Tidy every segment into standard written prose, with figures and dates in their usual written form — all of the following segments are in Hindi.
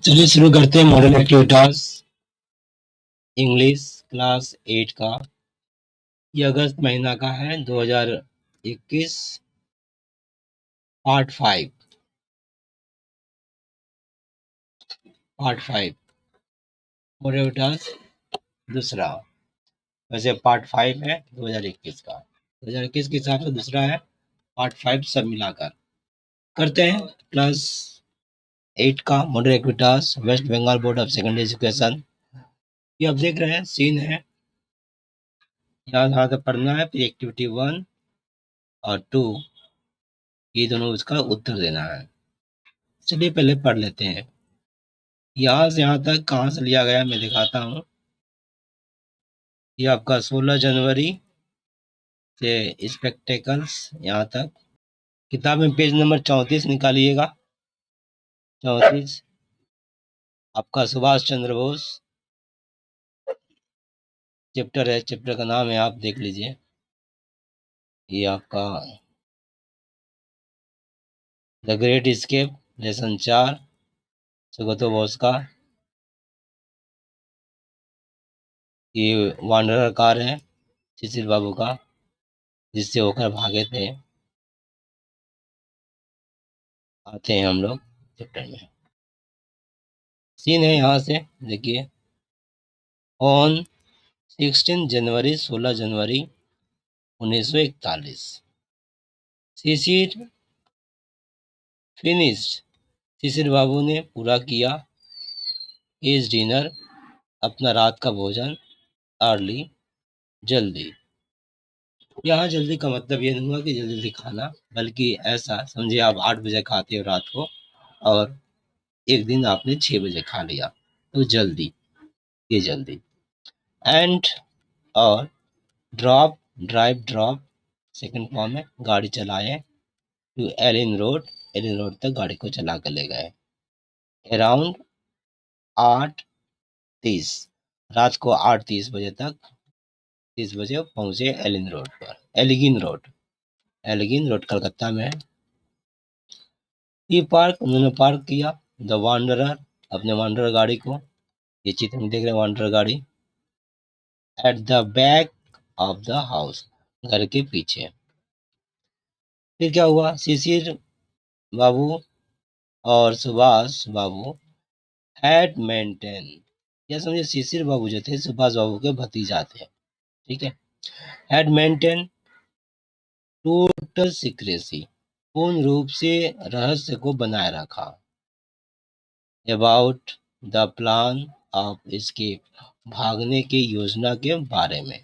चलिए शुरू करते हैं मॉडल एक्टिविटीज इंग्लिश क्लास 8 का। ये अगस्त महीना का है 2021 पार्ट 5 मॉडल एक्टिविटीज दूसरा। वैसे पार्ट 5 है 2021 का, 2021 के हिसाब से दूसरा है पार्ट 5 सब मिलाकर। करते हैं क्लास 8 का model activities West Bengal board of secondary education. ये आप देख रहे हैं सीन है, यहाँ तक पढ़ना है, फिर एक्टिविटी 1 और 2 ये दोनों उसका उत्तर देना है। चलिए पहले पढ़ लेते हैं। यहाँ से यहाँ तक कहाँ से लिया गया मैं दिखाता हूँ। ये आपका 16 जनवरी से स्पेक्टेकल्स यहाँ तक। किताब में पेज नंबर 34 निकालिएगा। 34 आपका सुभाष चंद्र बोस चैप्टर है, चैप्टर का नाम है, आप देख लीजिए। ये आपका the great escape lesson 4 Sugato Bose का। ये वांडरर कार है शिशिर बाबू का, जिससे होकर भागे थे। आते हैं हम लोग चैप्टर में। सीन है यहाँ से देखिए, on 16 January 16 January 1941 Shishir finished, शिशिर बाबू ने पूरा किया इस डिनर अपना रात का भोजन अर्ली जल्दी। यहाँ जल्दी का मतलब ये नहीं हुआ कि जल्दी जल्दी खाना, बल्कि ऐसा समझिए आप 8 बजे खाते हो रात को और एक दिन आपने 6 बजे खा लिया, तो जल्दी, ये जल्दी। एंड और ड्राइव सेकंड फॉर्म में गाड़ी चलाए टू एलिन रोड तक गाड़ी को चला कर ले गए। अराउंड 8:30 रात को 8:30 बजे तक 30 बजे पहुंचे एलिन रोड पर, एलिगिन रोड कलकत्ता में है। उन्होंने पार्क किया द वांडरर अपने वांडरर गाड़ी को, ये चित्र में देख रहे हैं वांडरर गाड़ी, at the back of the house घर के पीछे। फिर क्या हुआ, शिशिर बाबू और सुभाष बाबू हैड मेंटेन, या समझिए शिशिर बाबू जो थे सुभाष बाबू के भतीजा थे, ठीक है। हैड मेंटेन टोटल सीक्रेसी, पूर्ण रूप से रहस्य को बनाए रखा। About the plan of escape, भागने की योजना के बारे में।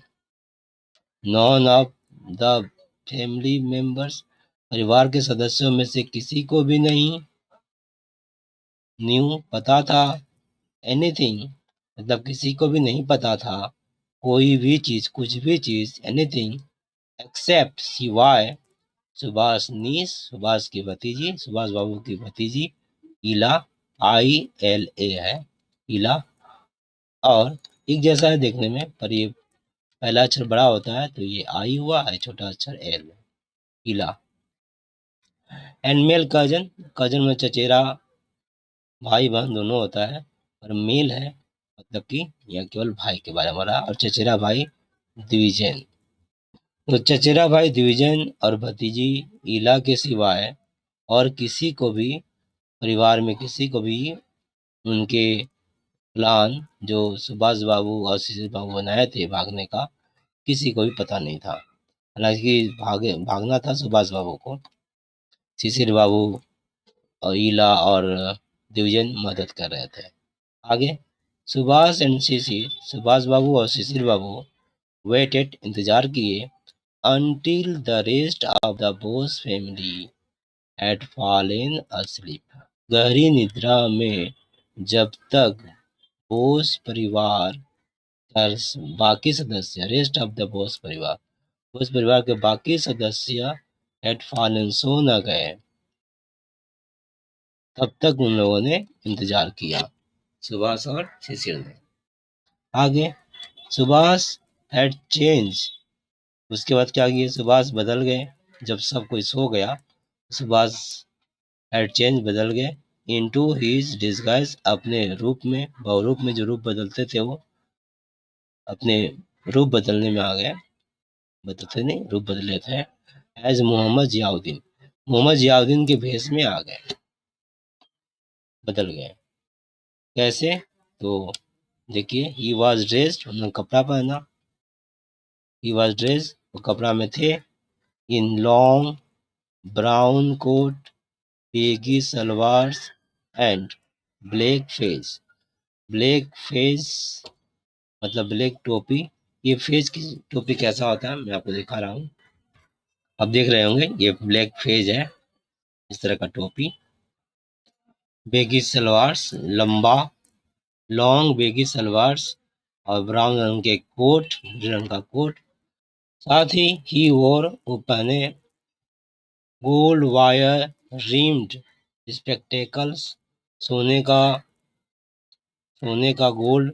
Non of the family members, परिवार के सदस्यों में से किसी को भी नहीं न्यू पता था, एनीथिंग मतलब किसी को भी नहीं पता था, कोई भी चीज, कुछ भी चीज, एनीथिंग एक्सेप्ट सिवाय सुभाष की भतीजी, सुभाष बाबू की भतीजी इला, ILA है इला, और एक जैसा है देखने में, पर ये पहला अक्षर बड़ा होता है तो ये आई हुआ है, छोटा अक्षर एल, इला। एंड मेल कजन, कजन में चचेरा भाई बहन दोनों होता है, और मेल है मतलब कि यह केवल भाई के बारे में हो रहा है, और चचेरा भाई द्विजन। तो चचेरा भाई द्विजन और भतीजी इला के सिवाय और किसी को भी, परिवार में किसी को भी उनके प्लान जो सुभाष बाबू और शिशिर बाबू बनाए थे भागने का, किसी को भी पता नहीं था। हालांकि भागना था सुभाष बाबू को, शिशिर बाबू और इला और द्विजन मदद कर रहे थे। आगे सुभाष बाबू और शिशिर बाबू वेटेड इंतजार किए until the rest of the Bose family had fallen asleep, गहरी निद्रा में जब तक बोस परिवार का बाकी सदस्य, रेस्ट ऑफ द बोस परिवार के बाकी सदस्य had fallen, सो न गए, तब तक उन लोगों ने इंतजार किया, सुभाष और शिशिर ने। आगे सुभाष हैड चेंज, उसके बाद क्या किए, सुभाष बदल गए, जब सब कोई सो गया सुभाष हैड चेंज बदल गए into his disguise, अपने रूप में, बहुरूप में जो रूप बदलते थे वो अपने रूप बदलने में आ गए, बदलते नहीं रूप बदले थे, एज मोहम्मद जियाउद्दीन, मोहम्मद जियाउद्दीन के भेष में आ गए, बदल गए। कैसे? तो देखिए, ही वॉज ड्रेस्ड, उन्होंने कपड़ा पहना, ही वॉज ड्रेस्ड, वो कपड़ा में थे, in long brown coat, baggy salwar and black face, black face मतलब ब्लैक टोपी। ये फेज की टोपी कैसा होता है मैं आपको दिखा रहा हूँ, आप देख रहे होंगे, ये ब्लैक फेज है, इस तरह का टोपी, बेगी सलवार्स, लंबा लॉन्ग बेगी सलवार्स और ब्राउन रंग के कोट, रंग का कोट, साथ ही वोर, वो पहने गोल्ड वायर रिम्ड स्पेक्टेकल्स, सोने का गोल्ड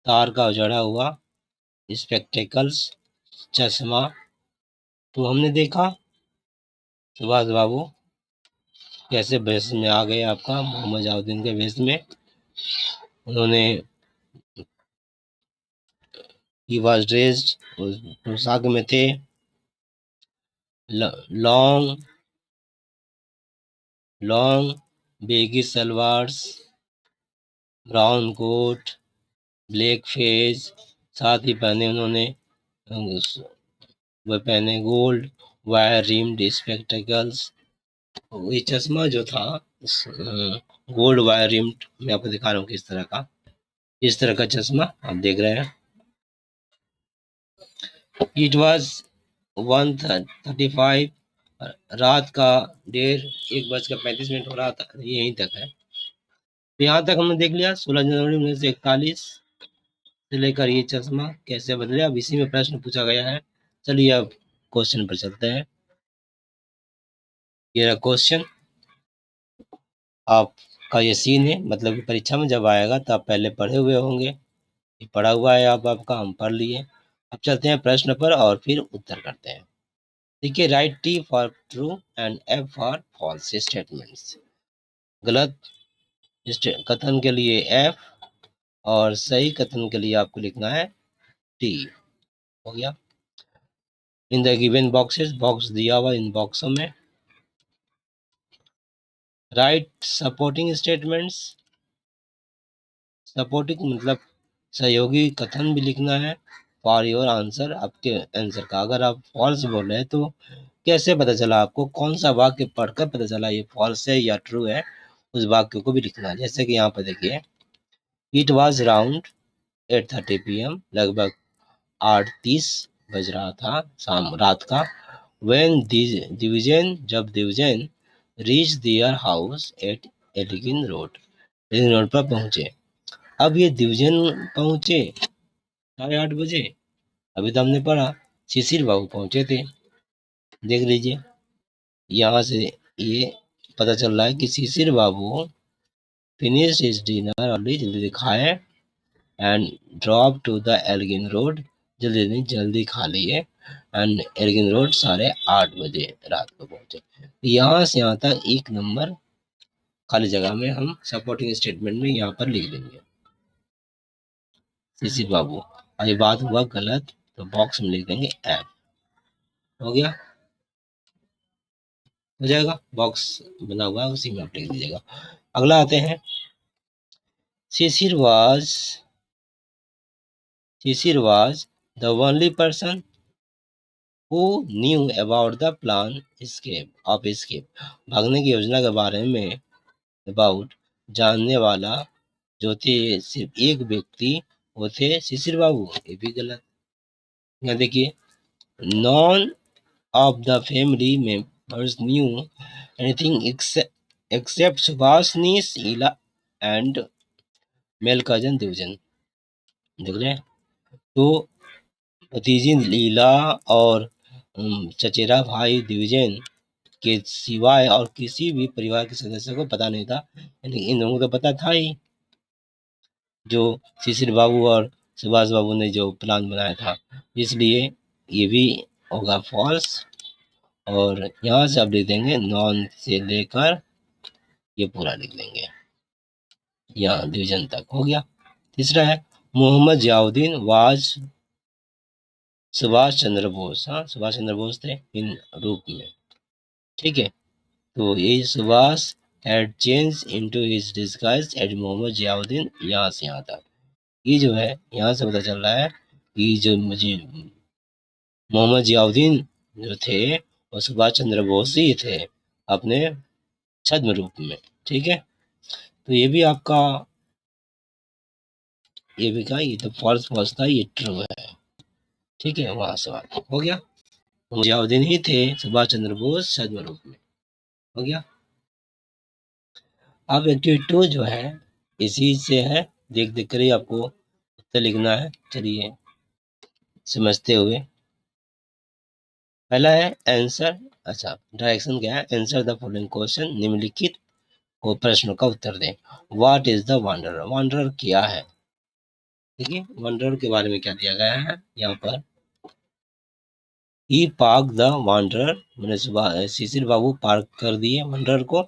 तार का जड़ा हुआ स्पेक्टेकल्स, चश्मा। तो हमने देखा सुभाष बाबू कैसे भेष में आ गए, आपका मोहम्मद जलाउद्दीन के भेष में। उन्होंने ही वॉज ड्रेस्ड, उस पोशाक में थे, लॉन्ग बेगी सलवार्स, ब्राउन कोट, ब्लैक फेज, साथ ही पहने उन्होंने वह पहने गोल्ड वायर रिम्ड स्पेक्टेकल्स, ये चश्मा जो था गोल्ड वायर रिम्ड, मैं आपको दिखा रहा हूँ किस तरह का, इस तरह का चश्मा आप देख रहे हैं। इट वॉज 1:35, रात का 1:35 हो रहा था, यहीं तक है। तो यहाँ तक हमने देख लिया 16 जनवरी 1941 से लेकर ये चश्मा कैसे बदले, अब इसी में प्रश्न पूछा गया है। चलिए अब क्वेश्चन पर चलते हैं। ये क्वेश्चन आपका ये सीन है, मतलब कि परीक्षा में जब आएगा तो आप पहले पढ़े हुए होंगे, ये पढ़ा हुआ है आप, आपका हम पढ़ लिए। अब चलते हैं प्रश्न पर और फिर उत्तर करते हैं। देखिए, write T for true and F for false statements, गलत कथन के लिए एफ और सही कथन के लिए आपको लिखना है टी। हो गया। In the given boxes, box दिया हुआ इन बॉक्सों में, राइट सपोर्टिंग स्टेटमेंट्स, सपोर्टिंग मतलब सहयोगी कथन भी लिखना है फॉर योर आंसर, आपके आंसर का। अगर आप फॉल्स बोल रहे हैं तो कैसे पता चला आपको, कौन सा वाक्य पढ़कर पता चला ये फॉल्स है या ट्रू है, उस वाक्य को भी लिखना है। जैसे कि यहाँ पर देखिए, इट वॉज राउंड 8:30 PM, लगभग 8:30 बज रहा था शाम रात का, व्हेन दिविजन, जब division reach their house at एलिगिन road, एलिगिन road पर पहुंचे। अब ये दिविजन पहुंचे 8:30 बजे, अभी तो हमने पढ़ा शिशिर बाबू पहुंचे थे। देख लीजिए, यहाँ से ये पता चल रहा है कि Shishir Babu finish is dinner early, जल्दी खाए, and drop to the Elgin road, जल्दी जल्दी खा लिए, एंड एल्गिन रोड 8:30 बजे रात को पहुंचे। यहाँ से यहाँ तक एक नंबर खाली जगह में हम सपोर्टिंग स्टेटमेंट में यहाँ पर लिख देंगे शिशिर बाबू। और ये बात हुआ गलत तो बॉक्स में लिख देंगे एफ। हो गया, हो जाएगा, बॉक्स बना हुआ है उसी में आप लिख दीजिएगा। अगला आते हैं, Shishir was the only person who knew about the plan escape, भागने की योजना के बारे में अबाउट जानने वाला जो थे सिर्फ एक व्यक्ति, वो थे शिशिर बाबू। ये भी गलत। यहाँ देखिए, none of the family members knew anything except सुभाषनी, Sheela and male cousin Dwijen. देख रहे हैं, तो भतीजी लीला और चचेरा भाई दिविजन के सिवाय और किसी भी परिवार के सदस्य को पता नहीं था, यानी इन लोगों को तो पता था ही, जो शिशिर बाबू और सुभाष बाबू ने जो प्लान बनाया था, इसलिए ये भी होगा फॉल्स। और यहाँ से आप लिख देंगे नॉन से लेकर ये पूरा लिख देंगे, यहाँ डिवीजन तक हो गया। तीसरा है मोहम्मद जियाउद्दीन वाज सुभाष चंद्र बोस। हाँ, सुभाष चंद्र बोस थे इन रूप में, ठीक है। तो ये Subhash had changed into his disguise as Mohammad Ziauddin, यहाँ से यहाँ तक। ये जो है यहाँ से पता चल रहा है कि जो मुझे मोहम्मद जियाउद्दीन जो थे वो सुभाष चंद्र बोस ही थे अपने छद्म रूप में, ठीक है। तो ये भी आपका ये भी का ये तो फॉल्स फॉल्स था, ये ट्रू है, ठीक है। वहां सवाल हो गया, जियाउद्दीन ही थे सुभाष चंद्र बोस छद्म रूप में, हो गया। अब एक्टिविटी 2 जो है इसी से है, देख देख कर ही आपको उत्तर लिखना है। चलिए समझते हुए, पहला है आंसर, अच्छा डायरेक्शन क्या है, आंसर द फॉलोइंग क्वेश्चन, निम्नलिखित को प्रश्नों का उत्तर दें। What is the wanderer, wanderer क्या है, ठीक है। वांडरर के बारे में क्या दिया गया है यहाँ पर, ही पार्क द वांडरर, मैंने शिशिर बाबू पार्क कर दिए वांडरर को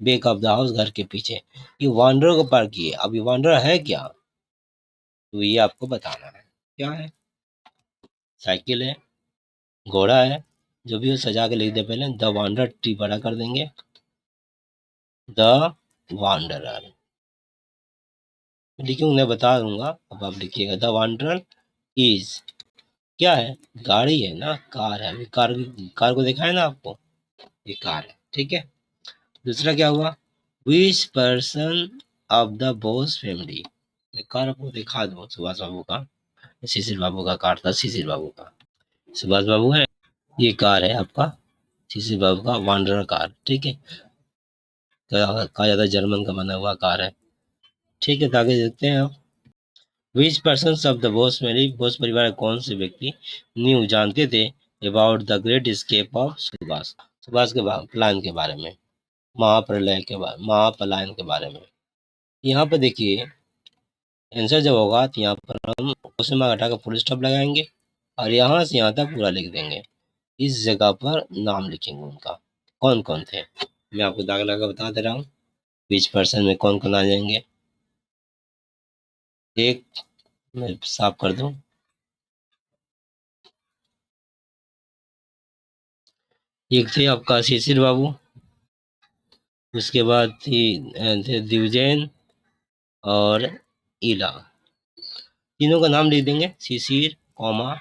बैक ऑफ द हाउस, घर के पीछे। ये वांडरर को पार्क किए, अब ये वांडरर है क्या, तो ये आपको बताना है क्या है। साइकिल है, घोड़ा है, जो भी हो सजा के लिख दे, पहले द वांडरर टी बड़ा कर देंगे, द वांडरर लिखूंगा, मैं बता दूंगा, अब आप लिखिएगा। द वांडरर इज क्या है, गाड़ी है ना, कार है, अभी कार को देखा है ना आपको, ये कार है, ठीक है। दूसरा क्या हुआ, विच person of the Bose family, मैं कार आपको दिखा दूँ, सुभाष बाबू का, शिशिर बाबू का कार था, शिशिर बाबू का, सुभाष बाबू है, ये कार है आपका शिशिर बाबू का वांडरर कार, ठीक है। कहा जाता है जर्मन का बना हुआ कार है, ठीक है। तो आगे देखते हैं आप, which person of the Bose family, Bose परिवार के कौन से व्यक्ति न्यू जानते थे about the great escape of Subhash, Subhash के प्लान के बारे में, महाप्रलय के बारे, महापलायन के बारे में। यहाँ पर देखिए आंसर जब होगा तो यहाँ पर हम क्वेश्चन मार्क हटा कर फुल स्टॉप लगाएंगे और यहाँ से यहाँ तक पूरा लिख देंगे। इस जगह पर नाम लिखेंगे उनका, कौन कौन थे, मैं आपको दाग लगा बता दे रहा हूँ। विच पर्सन में कौन कौन आ जाएंगे, एक मैं साफ कर दूं, एक थे आपका शिशिर बाबू, उसके बाद थे द्विजैन और ईला, तीनों का नाम लिख देंगे, शिशिर कॉमा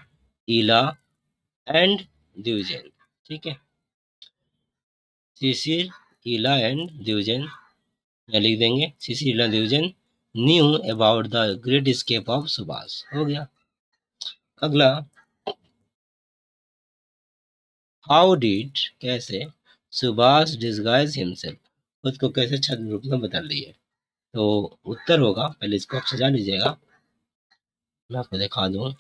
ईला एंड द्विजैन, ठीक है। शिशिर ईला एंड द्विजैन लिख देंगे, Shishir Ila Dwijen knew about the great escape of Subhash, हो गया। अगला, हाउ डिड कैसे सुभाष डिस्गाइज हिमसेल्फ, खुद को कैसे छद्म रूप में बदल लिए, तो उत्तर होगा, पहले इसको आप सजा लीजिएगा, मैं आपको दिखा दूं।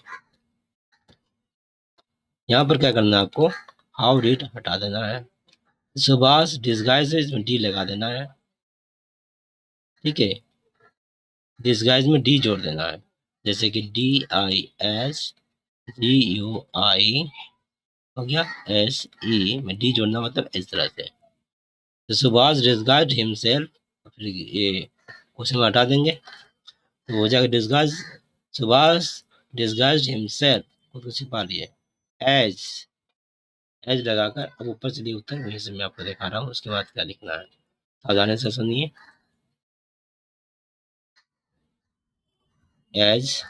यहाँ पर क्या करना है आपको, हाउ डिड हटा देना है, सुभाष डिस्गाइज में डी लगा देना है, ठीक है। डिस्गाइज में डी जोड़ देना है, जैसे कि DISGUI हो गया, SE में डी जोड़ना, मतलब इस तरह से। तो सुभाष डिस्गाइज हिमसेल्फ, फिर ये क्वेश्चन में हटा देंगे तो हो जाएगा डिस्गाइज, सुभाष डिस्गाइज हिमसेल्फ, खुद को छिपा लिए, एज एज लगाकर। अब ऊपर चलिए उत्तर वहीं से मैं आपको दिखा रहा हूँ, उसके बाद क्या लिखना है सावधानी से सुनिए। एज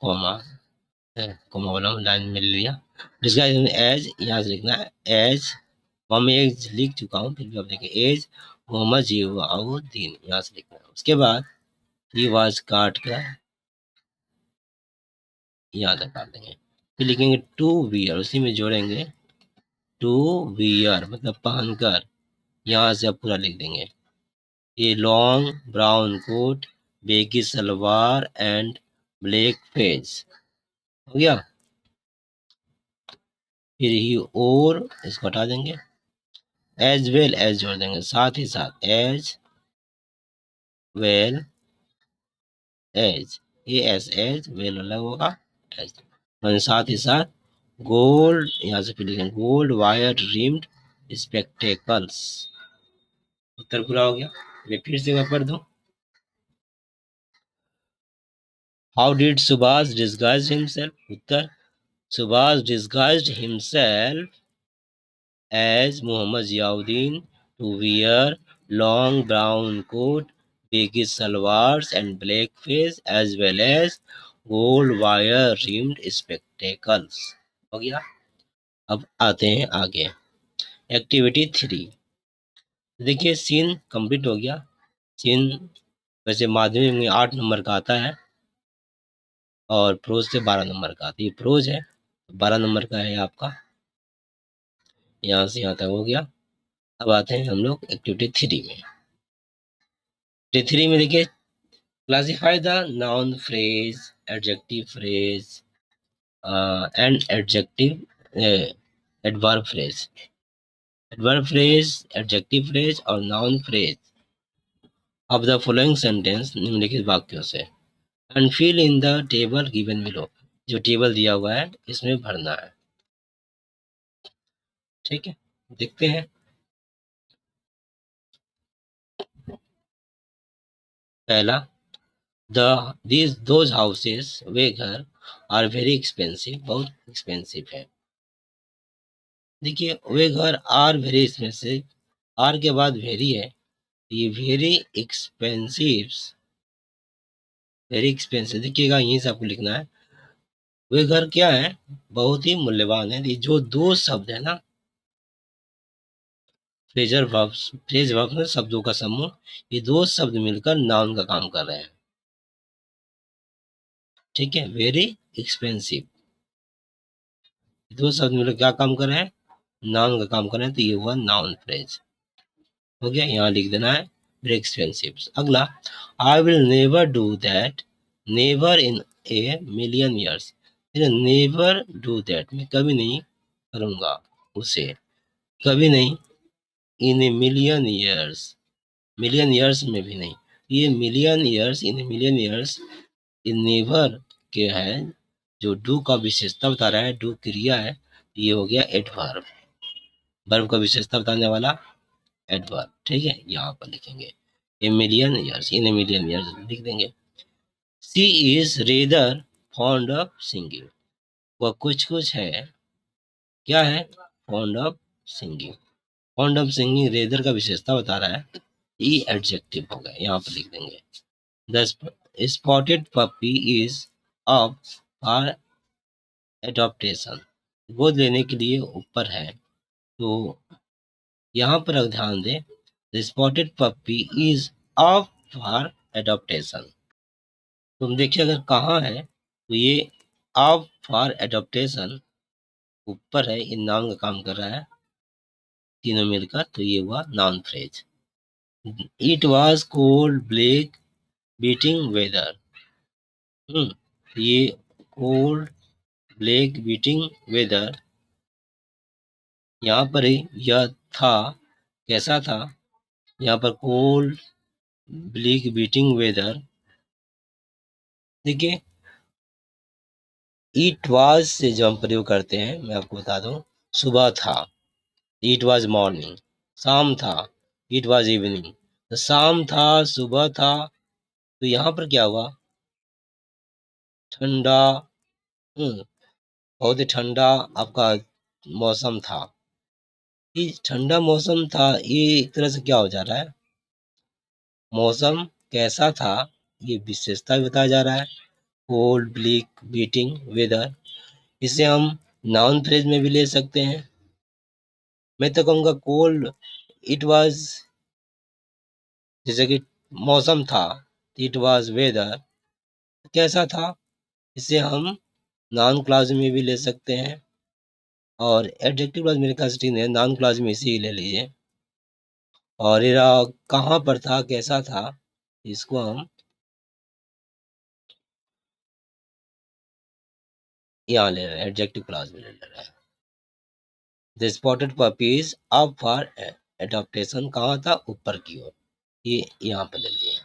कॉमा, कॉमा वाला लाइन में ले लिया, डिस्गाइज एज यहाँ से लिखना है, एज मैं एज लिख चुका हूँ, फिर भी आप देखिए, एज मोहम्मद जियाउद्दीन यहाँ से लिखना है। उसके बाद ही वाज काट कर यहाँ तक काट देंगे, फिर लिखेंगे टू वियर, उसी में जोड़ेंगे टू वियर मतलब पहनकर, यहाँ से आप पूरा लिख देंगे, a long brown coat, baggy salwar and black face, हो गया। फिर ही और इसको हटा देंगे, एज वेल एज जोड़ देंगे, साथ ही साथ, as well as, as well अलग होगा, एज साथ ही साथ, गोल्ड यहाँ से फिर लिखेंगे, गोल्ड वायर रिम्ड स्पेक्टेकल्स। उत्तर पूरा हो गया। मैं फिर से मैं पढ़ दूं। How did Subhash disguise himself? Uttar, Subhash disguised himself as Muhammad Ziauddin to wear long brown coat, baggy salwars and black face as well as gold wire rimmed spectacles। हो गया। अब आते हैं आगे, एक्टिविटी 3। देखिए सीन कंप्लीट हो गया। सीन वैसे माध्यमिक में 8 नंबर का आता है और प्रोज से 12 नंबर का आता है। ये प्रोज है, 12 नंबर का है आपका। यहाँ से यहाँ तक हो गया। अब आते हैं हम लोग एक्टिविटी 3 में। एक्टिविटी 3 में देखिए, classify the noun phrase, adjective phrase and adjective adverb phrase. Adverb phrase, adjective phrase और noun phrase of the following sentence, निम्नलिखित वाक्यों से। And fill in the table given below, जो टेबल दिया हुआ है इसमें भरना है। ठीक है, देखते हैं। पहला, दोज हाउसेस, वे घर, आर वेरी एक्सपेंसिव, बहुत एक्सपेंसिव है। देखिए वे घर आर वेरी एक्सपेंसिव, आर के बाद वेरी है, ये वेरी एक्सपेंसिव, वेरी एक्सपेंसिव देखिएगा, यहीं से आपको लिखना है। वे घर क्या है, बहुत ही मूल्यवान है। ये जो दो शब्द है ना, फ्रेजर वर्ब्स, फ्रेज वर्ब्स में शब्दों का समूह, ये दो शब्द मिलकर नाउन का काम कर रहे हैं। ठीक है, वेरी एक्सपेंसिव, दो शब्द मिलकर क्या काम कर रहे हैं, नाउन का काम कर रहे हैं, तो ये हुआ नाउन फ्रेज। हो गया, यहाँ लिख देना है वेरी एक्सपेंसिव। अगला, I will never do that, never in a million years, never do that, मैं कभी नहीं करूंगा उसे, कभी नहीं, in a million years, million years में भी नहीं। ये million years, in a million years, ये नेवर के है, जो डू का विशेषता बता रहा है, डू क्रिया है, ये हो गया एडवर्ब, वर्ब का विशेषता बताने वाला एडवर्ब। ठीक है, यहाँ पर लिखेंगे ए million years, in a million years लिख देंगे। She is rather fond of singing, वह कुछ कुछ है, क्या है, fond of singing. Fond of singing rather का विशेषता बता रहा है, ई एडजेक्टिव हो गया, यहाँ पर लिख देंगे। The spotted puppy is up for adaptation, गोद लेने के लिए ऊपर है। तो यहाँ पर अगर ध्यान दें, the spotted puppy is up for adaptation, तुम देखिए अगर कहाँ है, तो ये अप फॉर एडॉप्टेशन ऊपर है, इन नाउन का काम कर रहा है, तीनों मिलकर, तो ये हुआ noun phrase. It was cold black beating weather, ये कोल्ड ब्लैक बीटिंग वेदर, यहाँ पर ही यह था, कैसा था, यहाँ पर कोल्ड ब्लैक बीटिंग वेदर। देखिए इट वाज से जो हम प्रयोग करते हैं, मैं आपको बता दूं, सुबह था, इट वाज मॉर्निंग, शाम था, इट वाज इवनिंग, तो शाम था, सुबह था, तो यहाँ पर क्या हुआ, ठंडा, बहुत ही ठंडा आपका मौसम था। ये ठंडा मौसम था, ये एक तरह से क्या हो जा रहा है, मौसम कैसा था, ये विशेषता भी बताया जा रहा है। कोल्ड ब्लैक बीटिंग वेदर, इसे हम नाउन फ्रेज में भी ले सकते हैं। मैं तो कहूँगा कोल्ड, इट वाज, जैसे कि मौसम था, इट वाज वेदर, कैसा था, इसे हम नाउन क्लॉज में भी ले सकते हैं। और एडजेक्टिव क्लॉज मेरे ख्याल से ठीक है, नाउन क्लॉज में इसी ले लीजिए। और ये कहाँ पर था, कैसा था, इसको हम यहाँ ले रहे हैं, एडजेक्टिव क्लॉज में ले रहे हैं। The spotted puppies up for adaptation, कहाँ था, ऊपर की ओर, ये यहाँ पर ले लिए।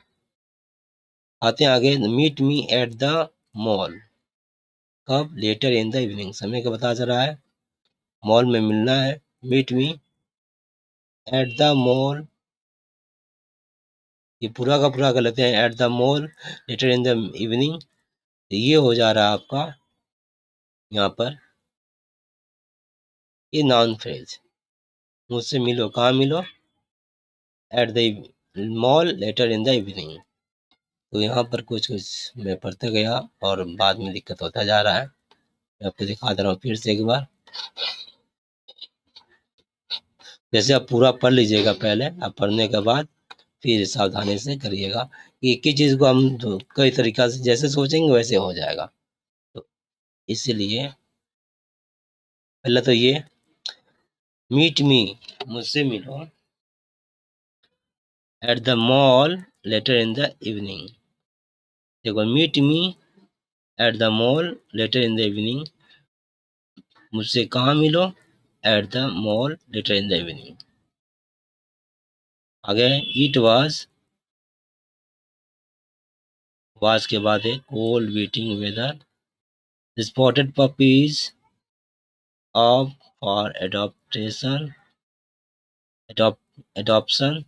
आते हैं आगे, meet me at the mall, कब, लेटर इन द इवनिंग, समय का बता जा रहा है, मॉल में मिलना है, meet me at the mall, ये पूरा का पूरा कर लेते हैं, at the mall later in the evening. ये हो जा रहा है आपका यहाँ पर ये नॉन फ्रेज, मुझसे मिलो, कहाँ मिलो, at the mall later in the evening. तो यहाँ पर कुछ कुछ मैं पढ़ते गया और बाद में दिक्कत होता जा रहा है। मैं आपको दिखा दे रहा हूँ फिर से एक बार। जैसे आप पूरा पढ़ लीजिएगा पहले, आप पढ़ने के बाद फिर सावधानी से करिएगा। एक ही चीज़ को हम तो कई तरीका से जैसे सोचेंगे वैसे हो जाएगा। तो इसीलिए पहले तो ये मीट मी, मुझसे मिलो, at the mall later in the evening. देखो meet me at the mall later in the evening, मुझसे कहाँ मिलो, at the mall later in the evening. आगे इट वाज के बाद है cold biting weather, spotted puppies of for adoption.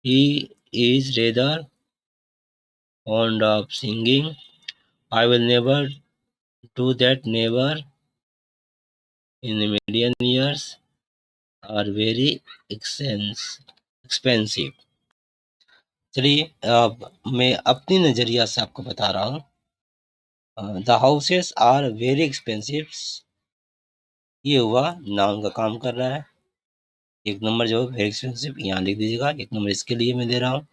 He is rather fond of singing. I will never do that, never in a million years, are very expensive. चलिए अब मैं अपनी नज़रिया से आपको बता रहा हूँ। The houses are very expensive, ये हुआ नाउन का काम कर रहा है। एक नंबर जो वेरी एक्सपेंसिव यहाँ लिख दीजिएगा, एक नंबर इसके लिए मैं दे रहा हूँ।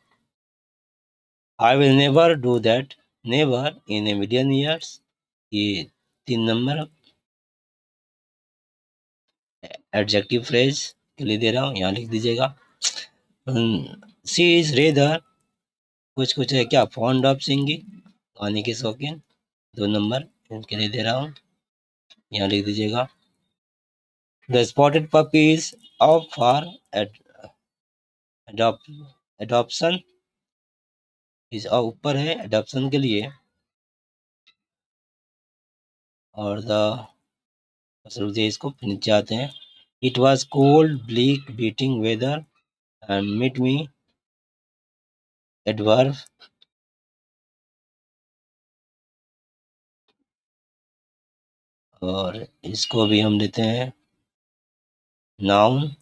I will never do that, never in a million years, ये 3 नंबर एडजेक्टिव फ्रेज के लिए दे रहा हूँ, यहाँ लिख दीजिएगा। सी इज रेदर, कुछ कुछ है क्या, फॉन्ड ऑफ सिंगिंग, गाने के शौकीन, 2 नंबर इनके लिए दे रहा हूँ, यहाँ लिख दीजिएगा। The spotted puppies of for adoption इस ऊपर है एडॉप्शन के लिए, और द इसको नीचे आते हैं। It was cold bleak beating weather and meet me adverb, और इसको भी हम लेते हैं नाउन,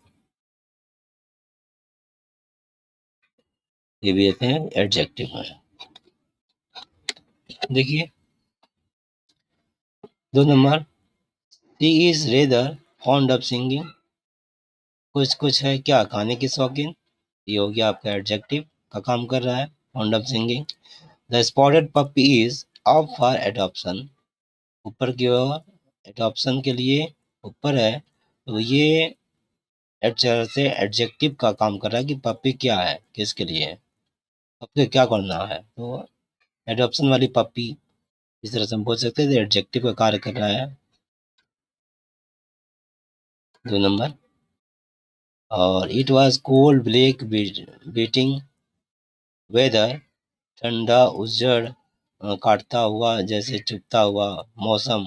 ये भी लेते हैं एडजेक्टिव में। देखिए 2 number, she is rather fond of singing, कुछ कुछ है क्या, गाने की शौकीन, ये हो गया आपका एडजेक्टिव का काम कर रहा है, fond of singing. The spotted puppy is up for adoption, ऊपर की ओर एडॉप्शन के लिए ऊपर है, तो ये से एडजेक्टिव का काम कर रहा है कि पपी क्या है, किसके लिए है, आपको क्या करना है। तो एडॉप्शन वाली पपी इस तरह से हम बोल सकते हैं, एडजेक्टिव का कार्य कर रहा है 2 नंबर। और it was cold black beating weather, ठंडा उजड़ काटता हुआ जैसे चुभता हुआ मौसम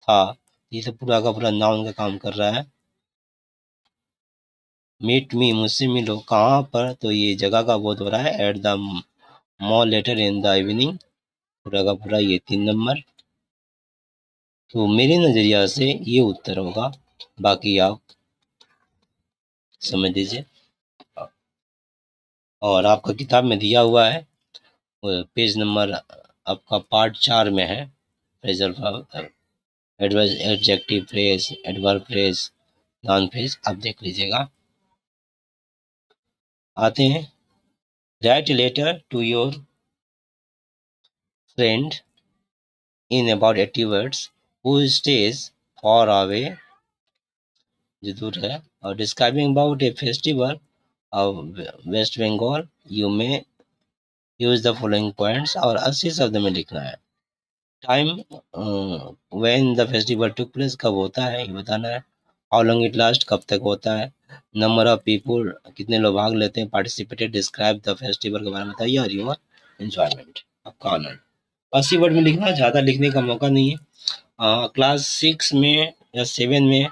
था, ये तो पूरा का पूरा नाउन का काम कर रहा है। मीट मी, मुझसे मिलो, कहाँ पर, तो ये जगह का बोध हो रहा है, at the mall later in the evening, पूरा का पूरा ये 3 नंबर। तो मेरे नज़रिया से ये उत्तर होगा, बाकी आप समझ लीजिए। और आपका किताब में दिया हुआ है, पेज नंबर आपका पार्ट 4 में है, phrasal verb, adjective phrase, adverb phrase, noun phrase, आप देख लीजिएगा। आते हैं, write letter to your friend in about 80 words who stays for away, जो दूर है, और describing about a festival of West Bengal, you may use the following points, और 80 शब्द में लिखना है। Time when the festival took place, कब होता है ये बताना है। हाउ लॉन्ग इट लास्ट, कब तक होता है। नंबर ऑफ पीपल, कितने लोग भाग लेते हैं, पार्टिसिपेटेड, डिस्क्राइब द फेस्टिवल के बारे में बताइए, और योर एंजॉयमेंट, आपका आनंद। 80 वर्ड में लिखना, ज़्यादा लिखने का मौका नहीं है। क्लास 6 में या 7 में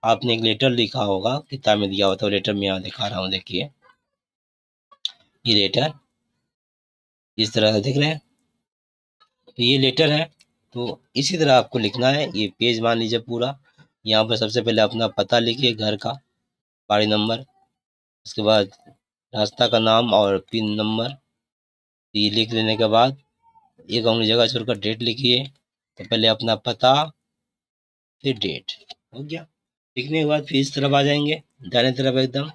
आपने एक लेटर लिखा होगा, किताब में दिया होता है, लेटर में यहाँ दिखा रहा हूँ, देखिए ये लेटर इस तरह से दिख रहे हैं, तो ये लेटर है। तो इसी तरह आपको लिखना है, ये पेज मान लीजिए पूरा। यहाँ पर सबसे पहले अपना पता लिखिए, घर का, गाड़ी नंबर, उसके बाद रास्ता का नाम और पिन नंबर। ये लिख लेने के बाद एक अंगुली जगह छोड़कर डेट लिखिए। तो पहले अपना पता, फिर डेट, हो गया। लिखने के बाद फिर इस तरफ आ जाएंगे, दाहिने तरफ एकदम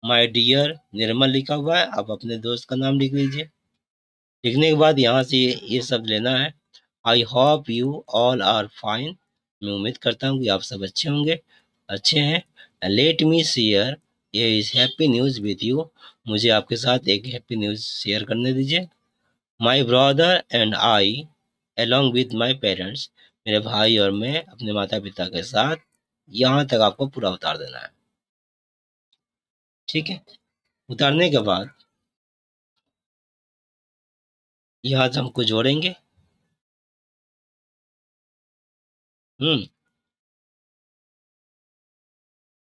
माय डियर निर्मल लिखा हुआ है, आप अपने दोस्त का नाम लिख लीजिए। लिखने के बाद यहाँ से ये सब लेना है। I hope you all are fine, मैं उम्मीद करता हूँ कि आप सब अच्छे होंगे, अच्छे हैं। लेट मी शेयर ये इस हैप्पी न्यूज़ विद यू, मुझे आपके साथ एक हैप्पी न्यूज़ शेयर करने दीजिए। माई brother and I along with my parents, मेरे भाई और मैं अपने माता पिता के साथ, यहाँ तक आपको पूरा उतार देना है। ठीक है, उतारने के बाद यहाँ से हमको जोड़ेंगे।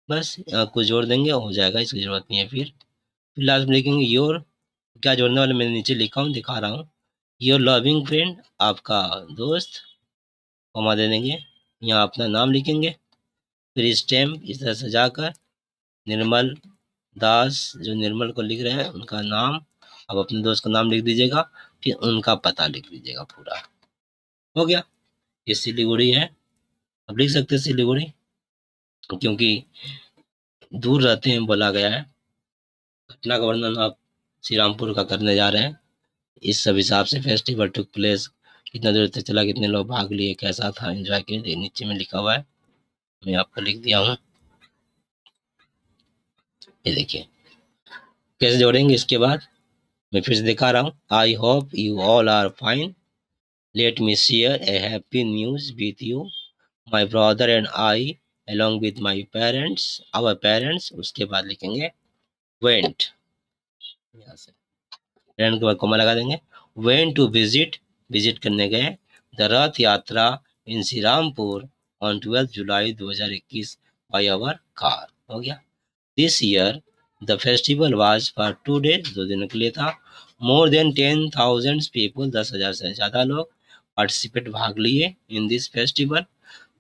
बस यहाँ को जोड़ देंगे, हो जाएगा, इसकी जरूरत नहीं है। फिर लास्ट में लिखेंगे योर, क्या जोड़ने वाले मैंने नीचे लिखा हूँ, दिखा रहा हूँ। योर लविंग फ्रेंड, आपका दोस्त, कॉमा दे देंगे। यहाँ अपना नाम लिखेंगे, फिर स्टैम्प इस तरह सजाकर निर्मल दास, जो निर्मल को लिख रहे हैं उनका नाम, अब अपने दोस्त का नाम लिख दीजिएगा, फिर उनका पता लिख दीजिएगा पूरा। हो गया, ये सिलीगुड़ी है। अब लिख सकते हैं सिलीगुड़ी, क्योंकि दूर रहते हैं बोला गया है। घटना का वर्णन आप श्री रामपुर का करने जा रहे हैं। इस सब हिसाब से फेस्टिवल टुक प्लेस, कितना देर तक चला, कितने लोग भाग लिए, कैसा था, एंजॉय किए, नीचे में लिखा हुआ है, मैं आपको लिख दिया हूँ। ये देखिए कैसे जोड़ेंगे। इसके बाद मैं फिर से दिखा रहा हूँ। I hope you all are fine, let me share a happy news with you, my brother and I along with my parents, our parents, उसके बाद लिखेंगे went, यहाँ से went के बाद कोमा लगा देंगे। went to visit, विजिट करने गए the Rath Yatra in Shri Rampur on 12 July 2021 by our car. हो गया। This year the festival was for 2 days, 2 दिनों के लिए था। मोर देन 10,000 पीपल, 10,000 से ज़्यादा लोग पार्टिसिपेट, भाग लिए इन दिस फेस्टिवल।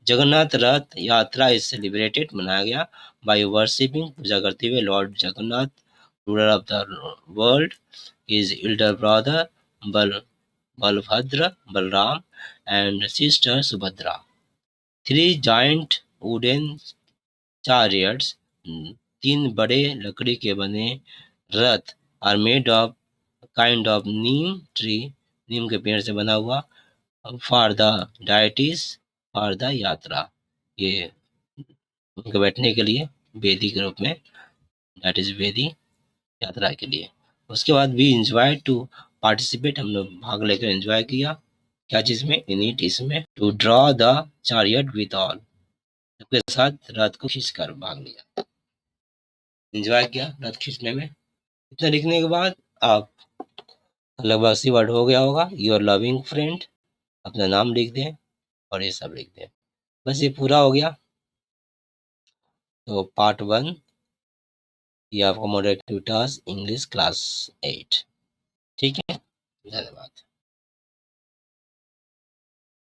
जगन्नाथ रथ यात्रा इज सेलिब्रेटेड, मनाया गया बाय वर्शिपिंग, पूजा करते हुए lord Jagannath, ruler of the world, is elder brother Bal Balabhadra, Balaram and sister Subhadra. Three giant wooden chariots, 3 बड़े लकड़ी के बने रथ, are made of kind of neem tree, नीम के पेड़ से बना हुआ, for the deities, for the yatra, ये उनके बैठने के लिए, वेदी के रूप में, दैट इज वेदी, यात्रा के लिए। उसके बाद वी इंजॉय टू पार्टिसिपेट, हम लोग भाग लेकर एंजॉय किया, क्या चीज में, इन इट, इसमें। To draw the chariot with all, सबके साथ रथ को खींचकर भाग लिया, एंजॉय किया रथ खींचने में। इतना लिखने के बाद आप लगभग 80 वर्ड हो गया होगा। योर लविंग फ्रेंड, अपना नाम लिख दें और ये सब लिख दें। बस ये पूरा हो गया। तो पार्ट 1 ये आपका मॉडरेटिव टास्क इंग्लिश क्लास 8। ठीक है, धन्यवाद।